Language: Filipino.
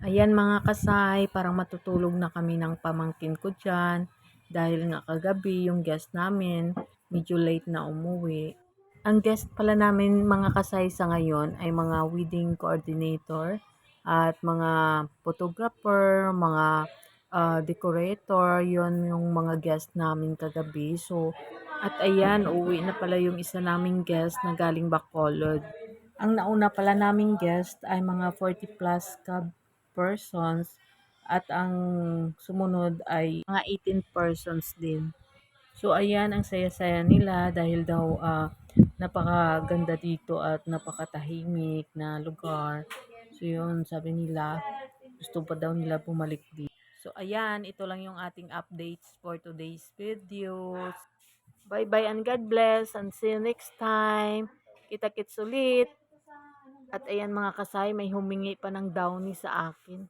Ayan mga kasay, parang matutulog na kami ng pamangkin ko dyan. Dahil nga kagabi yung guest namin, medyo late na umuwi. Ang guest pala namin mga kasay sa ngayon ay mga wedding coordinator at mga photographer, mga decorator, yon yung mga guest namin kagabi. So, at ayan, uwi na pala yung isa naming guest na galing Bacolod. Ang nauna pala naming guest ay mga 40 plus persons at ang sumunod ay mga 18 persons din. So ayan, ang saya-saya nila dahil daw napakaganda dito at napakatahimik na lugar. So yun, sabi nila, gusto pa daw nila bumalik dito. So ayan, ito lang yung ating updates for today's videos. Bye-bye and God bless and see you next time. Kita-kits ulit. At ayan mga kasay, may humingi pa ng downy sa akin.